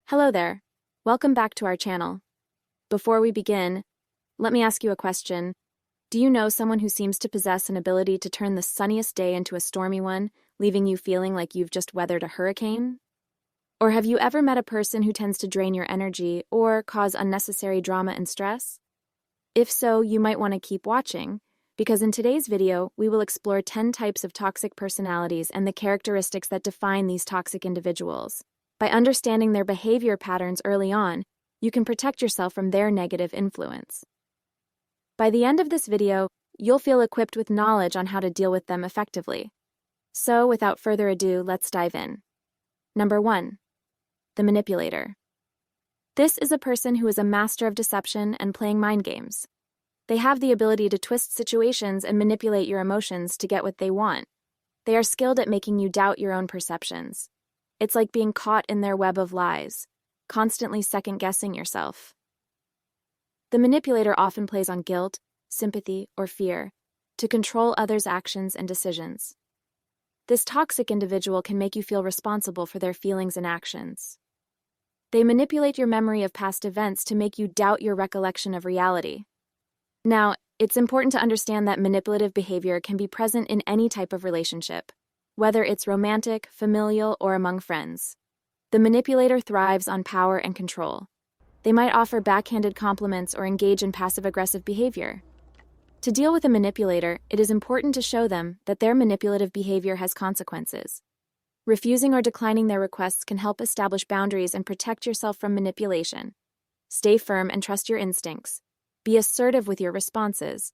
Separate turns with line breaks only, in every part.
Hello there. Welcome back to our channel. Before we begin, let me ask you a question. Do you know someone who seems to possess an ability to turn the sunniest day into a stormy one, leaving you feeling like you've just weathered a hurricane? Or have you ever met a person who tends to drain your energy or cause unnecessary drama and stress? If so, you might want to keep watching, because in today's video, we will explore 10 types of toxic personalities and the characteristics that define these toxic individuals. By understanding their behavior patterns early on, you can protect yourself from their negative influence. By the end of this video, you'll feel equipped with knowledge on how to deal with them effectively. So, without further ado, let's dive in. Number 1. The manipulator. This is a person who is a master of deception and playing mind games. They have the ability to twist situations and manipulate your emotions to get what they want. They are skilled at making you doubt your own perceptions. It's like being caught in their web of lies, constantly second-guessing yourself. The manipulator often plays on guilt, sympathy, or fear to control others' actions and decisions. This toxic individual can make you feel responsible for their feelings and actions. They manipulate your memory of past events to make you doubt your recollection of reality. Now, it's important to understand that manipulative behavior can be present in any type of relationship, whether it's romantic, familial, or among friends. The manipulator thrives on power and control. They might offer backhanded compliments or engage in passive-aggressive behavior. To deal with a manipulator, it is important to show them that their manipulative behavior has consequences. Refusing or declining their requests can help establish boundaries and protect yourself from manipulation. Stay firm and trust your instincts. Be assertive with your responses.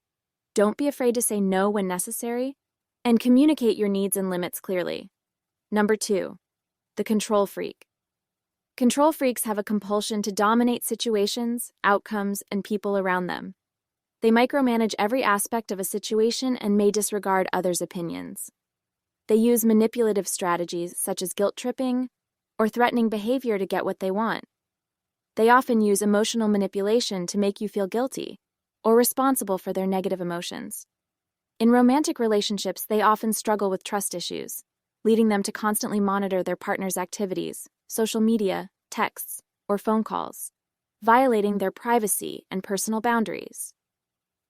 Don't be afraid to say no when necessary, and communicate your needs and limits clearly. Number 2. The control freak. Control freaks have a compulsion to dominate situations, outcomes, and people around them. They micromanage every aspect of a situation and may disregard others' opinions. They use manipulative strategies such as guilt-tripping or threatening behavior to get what they want. They often use emotional manipulation to make you feel guilty or responsible for their negative emotions. In romantic relationships, they often struggle with trust issues, leading them to constantly monitor their partner's activities, social media, texts, or phone calls, violating their privacy and personal boundaries.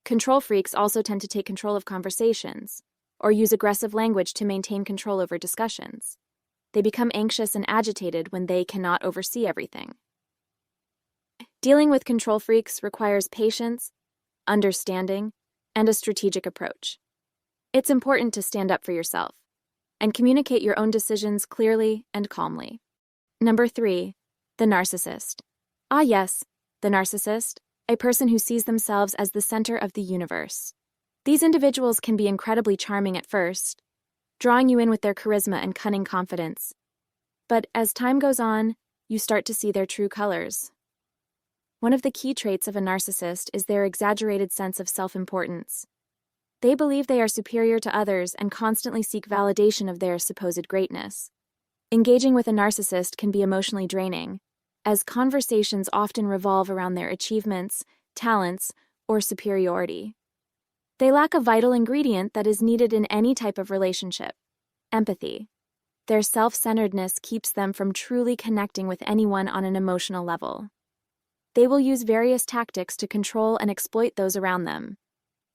Control freaks also tend to take control of conversations or use aggressive language to maintain control over discussions. They become anxious and agitated when they cannot oversee everything. Dealing with control freaks requires patience, understanding, and a strategic approach. It's important to stand up for yourself and communicate your own decisions clearly and calmly. Number 3. The narcissist. Ah yes, the narcissist, a person who sees themselves as the center of the universe. These individuals can be incredibly charming at first, drawing you in with their charisma and cunning confidence. But as time goes on, you start to see their true colors. One of the key traits of a narcissist is their exaggerated sense of self-importance. They believe they are superior to others and constantly seek validation of their supposed greatness. Engaging with a narcissist can be emotionally draining, as conversations often revolve around their achievements, talents, or superiority. They lack a vital ingredient that is needed in any type of relationship: empathy. Their self-centeredness keeps them from truly connecting with anyone on an emotional level. They will use various tactics to control and exploit those around them.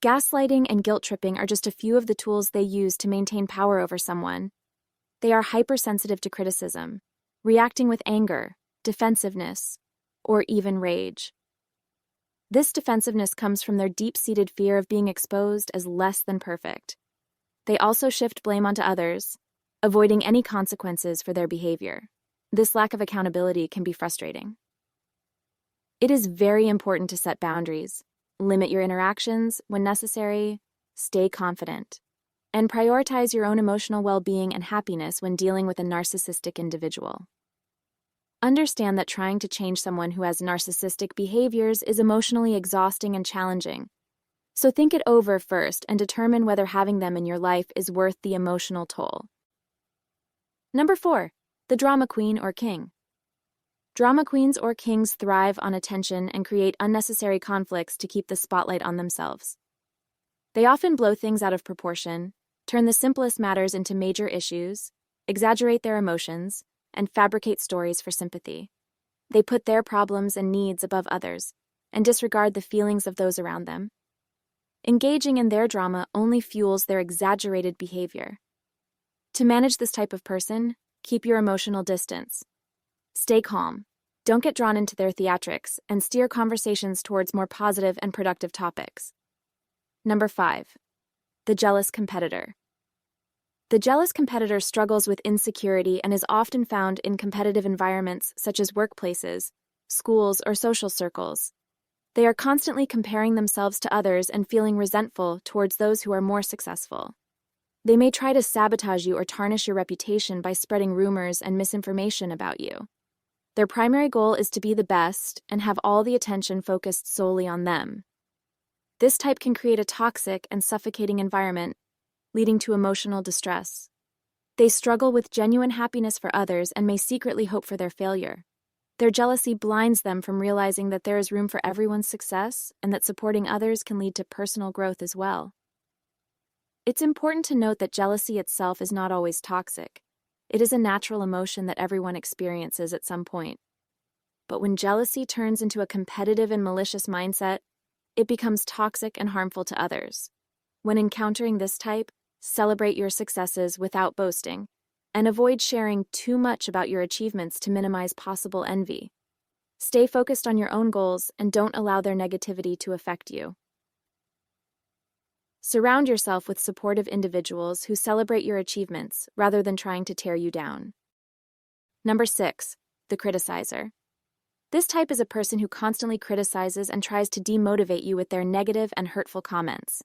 Gaslighting and guilt-tripping are just a few of the tools they use to maintain power over someone. They are hypersensitive to criticism, reacting with anger, defensiveness, or even rage. This defensiveness comes from their deep-seated fear of being exposed as less than perfect. They also shift blame onto others, avoiding any consequences for their behavior. This lack of accountability can be frustrating. It is very important to set boundaries, limit your interactions when necessary, stay confident, and prioritize your own emotional well-being and happiness when dealing with a narcissistic individual. Understand that trying to change someone who has narcissistic behaviors is emotionally exhausting and challenging. So think it over first and determine whether having them in your life is worth the emotional toll. Number 4. The drama queen or king. Drama queens or kings thrive on attention and create unnecessary conflicts to keep the spotlight on themselves. They often blow things out of proportion, turn the simplest matters into major issues, exaggerate their emotions, and fabricate stories for sympathy. They put their problems and needs above others and disregard the feelings of those around them. Engaging in their drama only fuels their exaggerated behavior. To manage this type of person, keep your emotional distance. Stay calm. Don't get drawn into their theatrics and steer conversations towards more positive and productive topics. Number 5. The jealous competitor. The jealous competitor struggles with insecurity and is often found in competitive environments such as workplaces, schools, or social circles. They are constantly comparing themselves to others and feeling resentful towards those who are more successful. They may try to sabotage you or tarnish your reputation by spreading rumors and misinformation about you. Their primary goal is to be the best and have all the attention focused solely on them. This type can create a toxic and suffocating environment, leading to emotional distress. They struggle with genuine happiness for others and may secretly hope for their failure. Their jealousy blinds them from realizing that there is room for everyone's success and that supporting others can lead to personal growth as well. It's important to note that jealousy itself is not always toxic. It is a natural emotion that everyone experiences at some point. But when jealousy turns into a competitive and malicious mindset, it becomes toxic and harmful to others. When encountering this type, celebrate your successes without boasting, and avoid sharing too much about your achievements to minimize possible envy. Stay focused on your own goals and don't allow their negativity to affect you. Surround yourself with supportive individuals who celebrate your achievements rather than trying to tear you down. Number 6. The criticizer. This type is a person who constantly criticizes and tries to demotivate you with their negative and hurtful comments.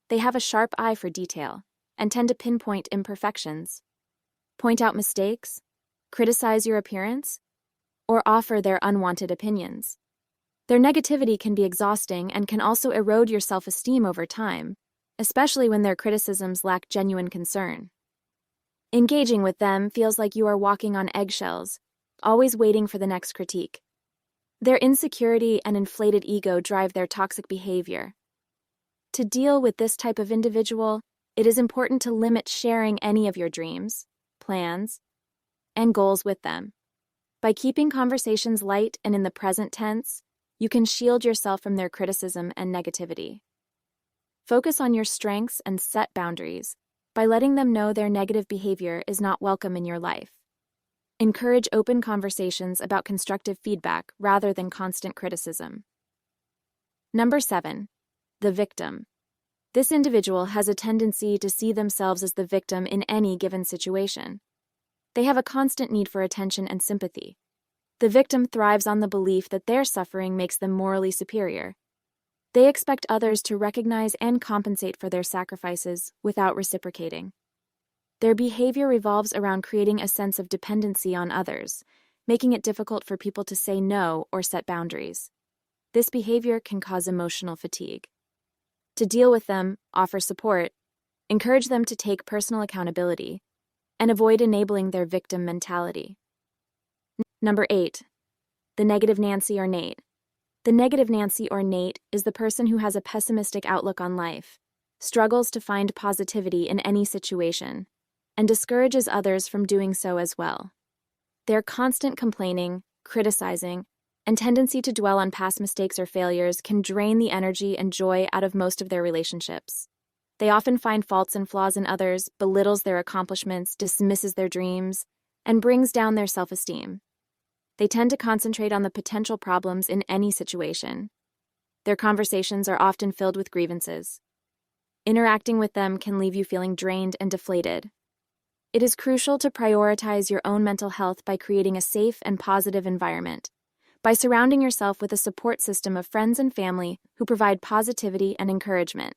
They have a sharp eye for detail and tend to pinpoint imperfections, point out mistakes, criticize your appearance, or offer their unwanted opinions. Their negativity can be exhausting and can also erode your self-esteem over time, especially when their criticisms lack genuine concern. Engaging with them feels like you are walking on eggshells, always waiting for the next critique. Their insecurity and inflated ego drive their toxic behavior. To deal with this type of individual, it is important to limit sharing any of your dreams, plans, and goals with them. By keeping conversations light and in the present tense, you can shield yourself from their criticism and negativity. Focus on your strengths and set boundaries by letting them know their negative behavior is not welcome in your life. Encourage open conversations about constructive feedback rather than constant criticism. Number 7. The victim. This individual has a tendency to see themselves as the victim in any given situation. They have a constant need for attention and sympathy. The victim thrives on the belief that their suffering makes them morally superior. They expect others to recognize and compensate for their sacrifices without reciprocating. Their behavior revolves around creating a sense of dependency on others, making it difficult for people to say no or set boundaries. This behavior can cause emotional fatigue. To deal with them, offer support, encourage them to take personal accountability, and avoid enabling their victim mentality. Number 8. The negative Nancy or Nate. The negative Nancy or Nate is the person who has a pessimistic outlook on life, struggles to find positivity in any situation, and discourages others from doing so as well. Their constant complaining, criticizing, and tendency to dwell on past mistakes or failures can drain the energy and joy out of most of their relationships. They often find faults and flaws in others, belittles their accomplishments, dismisses their dreams, and brings down their self-esteem. They tend to concentrate on the potential problems in any situation. Their conversations are often filled with grievances. Interacting with them can leave you feeling drained and deflated. It is crucial to prioritize your own mental health by creating a safe and positive environment, by surrounding yourself with a support system of friends and family who provide positivity and encouragement.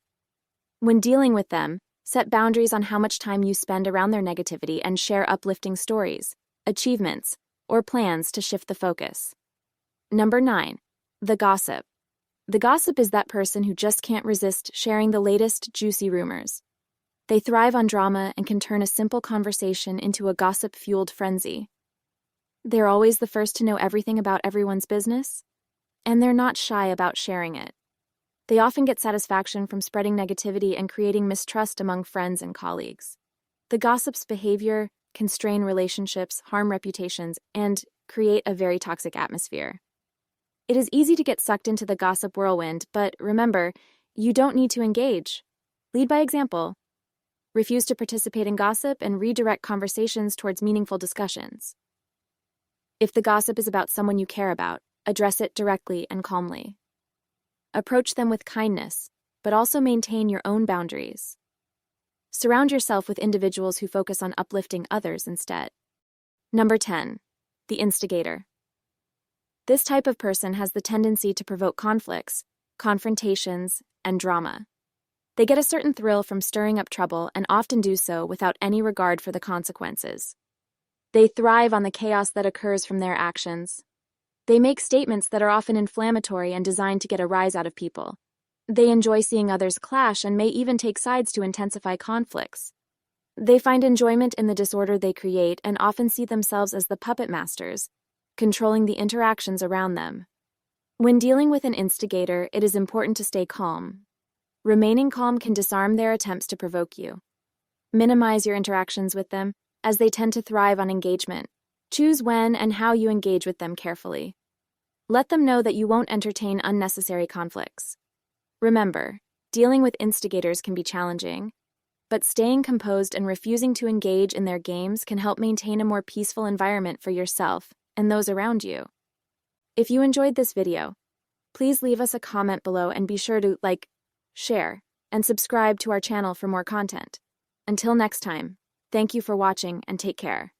When dealing with them, set boundaries on how much time you spend around their negativity and share uplifting stories, achievements, or plans to shift the focus. Number 9. The gossip. The gossip is that person who just can't resist sharing the latest juicy rumors. They thrive on drama and can turn a simple conversation into a gossip-fueled frenzy. They're always the first to know everything about everyone's business, and they're not shy about sharing it. They often get satisfaction from spreading negativity and creating mistrust among friends and colleagues. The gossip's behavior can strain relationships, harm reputations, and create a very toxic atmosphere. It is easy to get sucked into the gossip whirlwind, but remember, you don't need to engage. Lead by example. Refuse to participate in gossip and redirect conversations towards meaningful discussions. If the gossip is about someone you care about, address it directly and calmly. Approach them with kindness, but also maintain your own boundaries. Surround yourself with individuals who focus on uplifting others instead. Number 10. The instigator. This type of person has the tendency to provoke conflicts, confrontations, and drama. They get a certain thrill from stirring up trouble and often do so without any regard for the consequences. They thrive on the chaos that occurs from their actions. They make statements that are often inflammatory and designed to get a rise out of people. They enjoy seeing others clash and may even take sides to intensify conflicts. They find enjoyment in the disorder they create and often see themselves as the puppet masters, controlling the interactions around them. When dealing with an instigator, it is important to stay calm. Remaining calm can disarm their attempts to provoke you. Minimize your interactions with them, as they tend to thrive on engagement. Choose when and how you engage with them carefully. Let them know that you won't entertain unnecessary conflicts. Remember, dealing with instigators can be challenging, but staying composed and refusing to engage in their games can help maintain a more peaceful environment for yourself and those around you. If you enjoyed this video, please leave us a comment below and be sure to like, share, and subscribe to our channel for more content. Until next time, thank you for watching and take care.